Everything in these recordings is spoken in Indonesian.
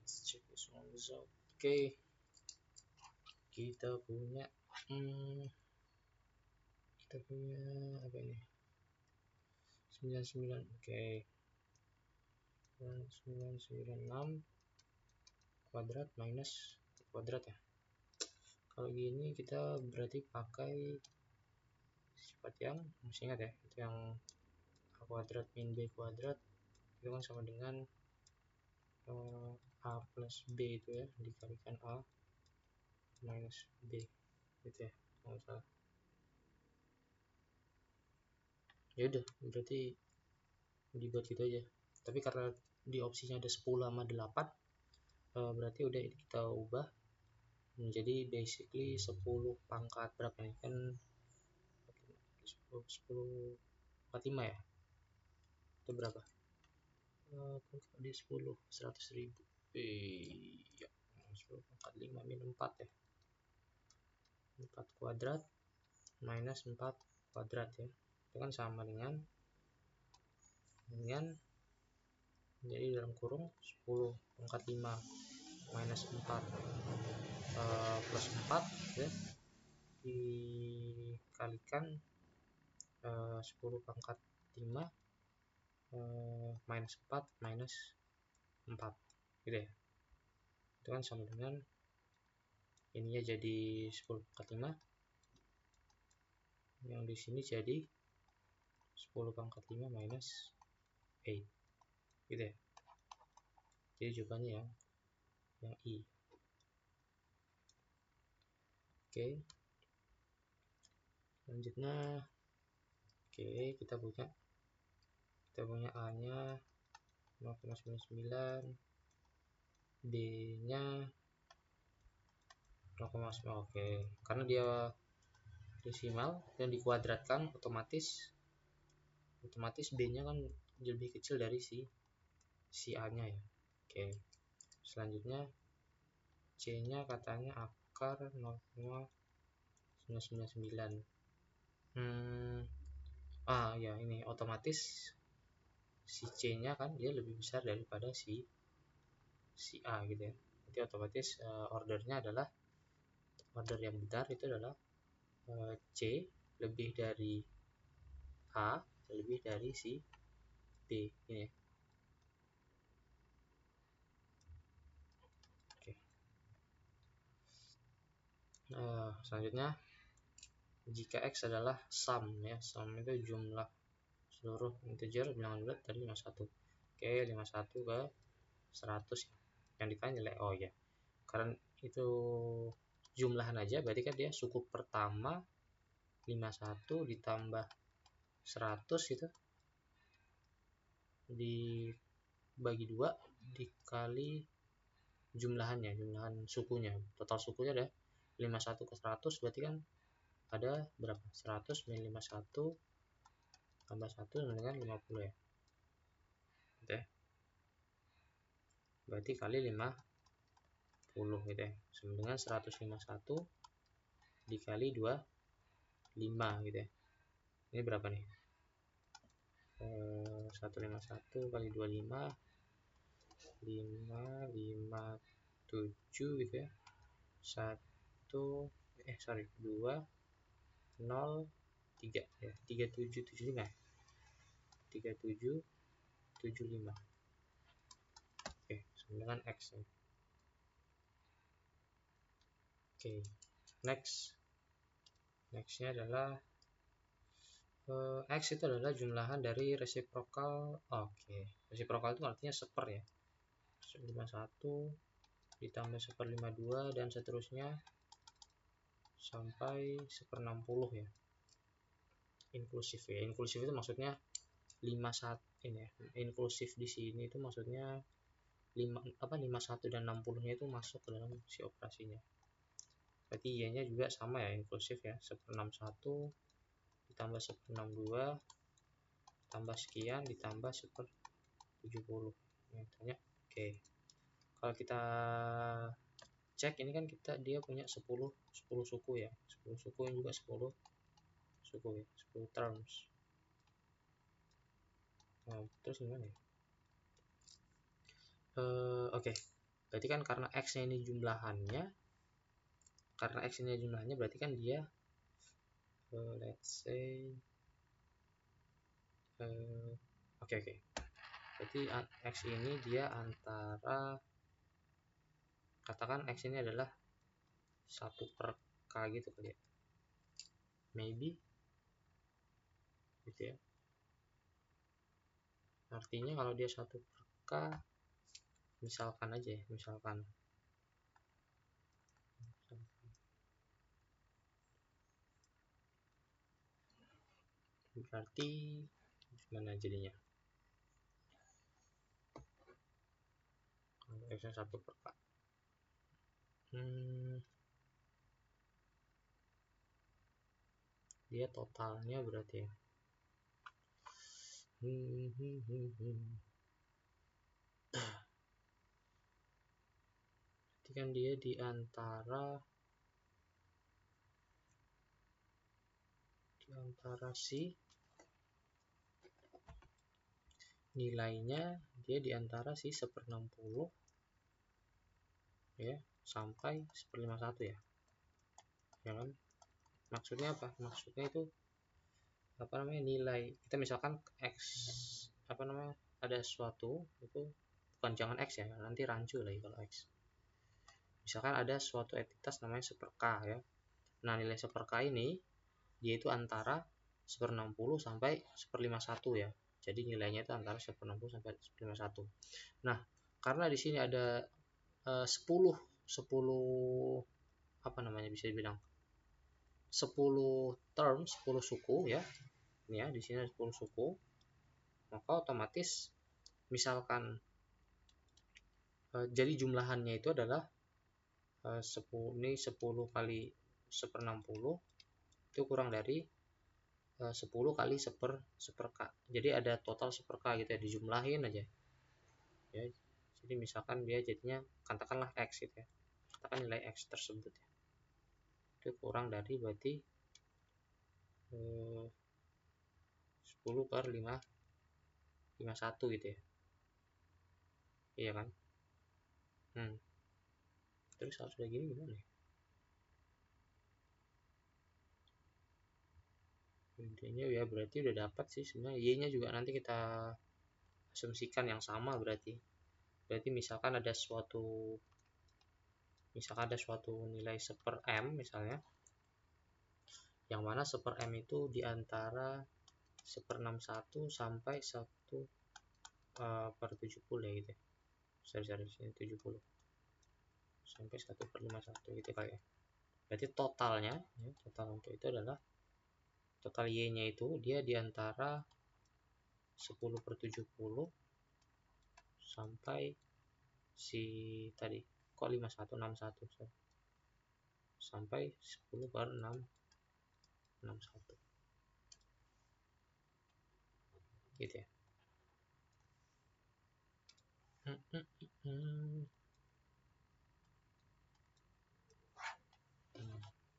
let's check this one out. Oke, kita punya apa ini, 99. Oke, 996 kuadrat minus kuadrat ya. Kalau gini kita berarti pakai sifat yang masih ingat ya, itu yang a kuadrat min b kuadrat itu kan sama dengan a plus b itu ya, dikalikan a minus b gitu ya, nggak salah. Ya udah, berarti dibuat gitu aja. Tapi karena di opsinya ada 10 sama 8, berarti udah kita ubah menjadi basically 10 pangkat berapa nih, kan 10 45 ya, itu berapa, di 10 100.000 ya, 10 pangkat 5 min 4 ya, 4 kuadrat minus 4 kuadrat ya, itu kan sama dengan jadi dalam kurung 10 pangkat 5 minus 4 plus 4 ya, dikalikan 10 pangkat 5 minus 4 minus 4 gitu ya, itu kan sama dengan ininya jadi 10 pangkat 5, yang di sini jadi 10 pangkat 5 minus 8 gitu ya. Jadi jawabannya yang I. Oke, selanjutnya kita punya A nya 0,99, B nya 0,9. Oke, karena dia desimal dan dikuadratkan, otomatis B nya kan lebih kecil dari si A nya ya. Oke, selanjutnya C nya katanya akar 0,999. Ya ini otomatis si C nya kan dia lebih besar daripada si A gitu ya. Jadi otomatis ordernya adalah, order yang benar itu adalah C lebih dari A lebih dari si B ini ya. Oke. Selanjutnya jika X adalah sum ya, sum itu jumlah seluruh integer bilangan bulat dari 51. Oke, 51 ke 100 ya. Yang ditanya nilai, oh ya, karena itu jumlahan aja, berarti kan dia suku pertama 51 ditambah 100 itu dibagi 2 dikali jumlahannya, jumlahan sukunya, total sukunya ada 51 ke 100, berarti kan ada berapa, 100 min 51 tambah 1 sama dengan 50 ya. Gitu ya. Berarti kali 50 gitu ya, sama dengan 151 dikali 25 gitu ya. Ini berapa nih? 151 kali 25 557 gitu ya. 2 0 3 ya, 3775 ya. 3775. Oke, sama dengan X ya. Oke, nextnya adalah X itu adalah jumlahan dari resiprokal. Oke, resiprokal itu artinya seper ya, 51 ditambah 1/52 dan seterusnya sampai 1/60 ya, inklusif ya. Inklusif itu maksudnya 51 ini ya, inklusif di sini itu maksudnya 51 dan 60-nya itu masuk ke dalam si operasinya. Berarti Y-nya juga sama ya, inklusif ya, 1/61 ditambah 1/62 tambah sekian ditambah 1/70. Yang tanya, oke. Kalau kita cek ini kan dia punya 10 suku ya, 10 suku yang juga 10 suku ya, 10 terms. Nah, terus gimana ya? Oke. Berarti kan karena X nya ini jumlahannya, berarti kan dia let's say oke. Berarti X ini dia antara, katakan X ini adalah 1/k gitu kali ya, maybe gitu ya. Artinya kalau dia 1/k, misalkan aja ya, misalkan berarti gimana jadinya kalau X nya 1/k? Dia totalnya berarti ya, berarti kan dia di antara si nilainya, dia di antara si 1/60 ya sampai 1/51 ya kan. Maksudnya apa? Maksudnya itu nilai kita, misalkan X ada suatu itu, bukan jangan X ya, nanti rancu lagi kalau X. Misalkan ada suatu entitas namanya 1/k ya. Nah, nilai 1/k ini dia itu antara 1/60 sampai 1/51 ya. Jadi nilainya itu antara 1/60 sampai 1/51. Nah, karena di sini ada 10 bisa dibilang 10 term, 10 suku ya. Ini ya, di sini ada 10 suku. Maka otomatis misalkan jadi jumlahannya itu adalah 10 kali 1/60 itu kurang dari 10 kali 1/k. Jadi ada total 1/k gitu ya, dijumlahin aja ya. Jadi misalkan dia jadinya, katakanlah X gitu ya, katakan nilai X tersebut ya, itu kurang dari berarti 10/51 gitu ya, iya kan. Terus harus kayak gini gimana ya? Intinya ya berarti udah dapat sih sebenarnya. Y-nya juga nanti kita asumsikan yang sama berarti misalkan ada suatu nilai 1/m misalnya, yang mana 1/m itu diantara 1/61 sampai 1/70 ya gitu ya. Sorry, sini 70 sampai 1/51 gitu kayak ya. Berarti totalnya ya, total untuk itu adalah total Y-nya itu dia diantara 10/70 sampai si tadi kok 5161 sorry, sampai 10/661 gitu ya.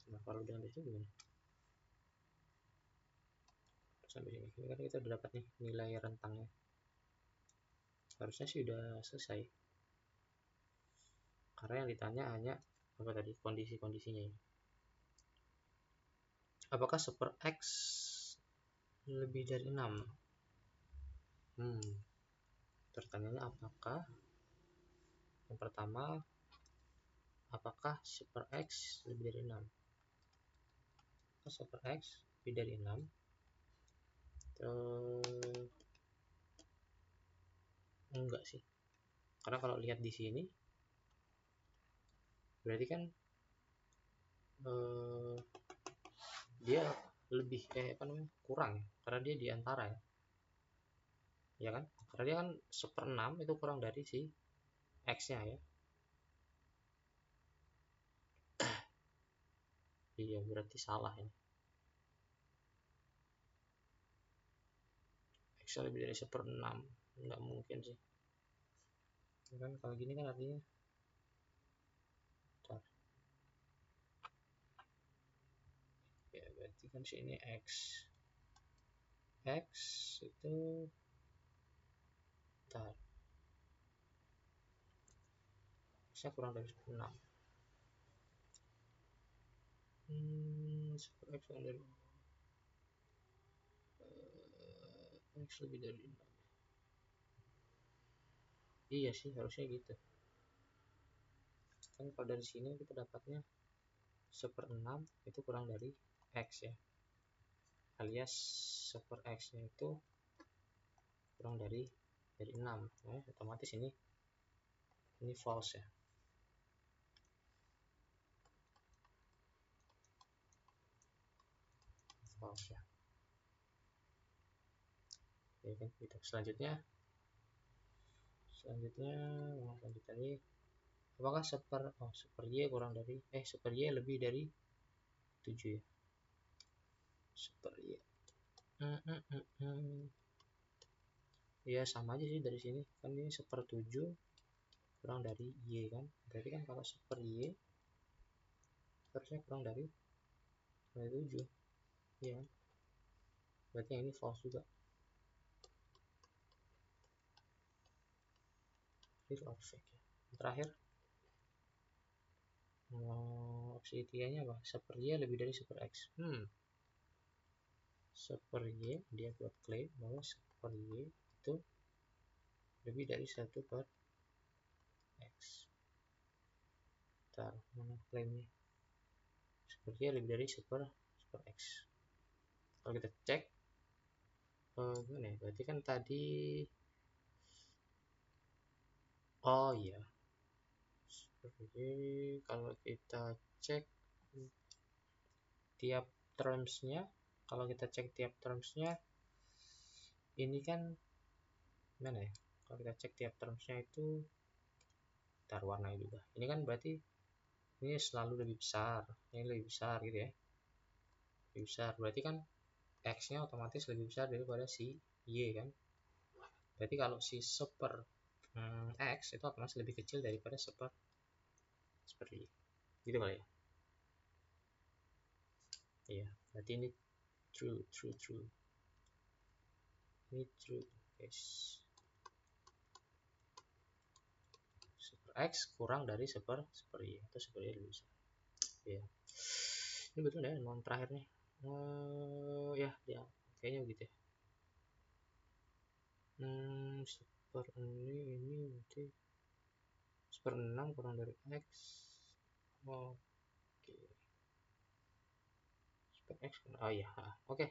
Nah, kalau udah sampai sini gimana? Sampai sini ini kan kita udah dapat nih nilai rentangnya, harusnya sih udah selesai, karena yang ditanya hanya apa tadi, kondisi-kondisinya ini. Apakah 1/x lebih dari 6? Pertanyaannya apakah, yang pertama, apakah 1/x lebih dari 6? Apakah 1/x lebih dari 6? Enggak sih, karena kalau lihat di sini berarti kan dia lebih kurang ya, karena dia di antara ya kan, karena dia kan 1/6 itu kurang dari si X nya ya. Iya, berarti salah ini. X lebih dari 1/6, nggak mungkin sih kan, kalau gini kan artinya ya, berarti kan sini X itu x-nya kurang dari 6. Super x kurang dari x lebih dari 6. Iya sih, harusnya gitu. Kan kalau dari sini kita dapatnya 1/6 itu kurang dari x ya, alias 1/x nya itu kurang dari 6. Nah, otomatis ini false ya. False ya. Ya kan gitu. Selanjutnya ini apakah 1/y kurang dari 1/y lebih dari 7 ya. 1/y ya sama aja sih dari sini kan, ini 1/7 kurang dari y kan, berarti kan kalau 1/y harusnya kurang dari 7 ya, berarti yang ini false juga. Real or fake ya. Terakhir opsi 3 nya apa? 1/y lebih dari 1/x. 1/y dia buat klaim bahwa 1/y itu lebih dari 1/x. Ntar mana klaimnya? 1/y lebih dari 1/x. Kalau kita cek gimana ya? Berarti kan tadi iya. Seperti kalau kita cek tiap termsnya, ini kan gimana ya? Kalau kita cek tiap termsnya itu tar warnanya juga. Ini kan berarti ini selalu lebih besar, ini lebih besar gitu ya. Lebih besar, berarti kan x-nya otomatis lebih besar daripada si y kan. Berarti kalau si 1/x itu otomatis lebih kecil daripada 1/y. Gitu kali ya. Iya, berarti ini true. Ini true, guys. 1/x kurang dari 1/y atau 1/y lebih besar. Ya. Ini betul ya, nomor terakhir nih. Ya, kayaknya begitu ya. 1/6 ini berarti 1/6 kurang dari x. Oke. 1/x. Oh iya, oke.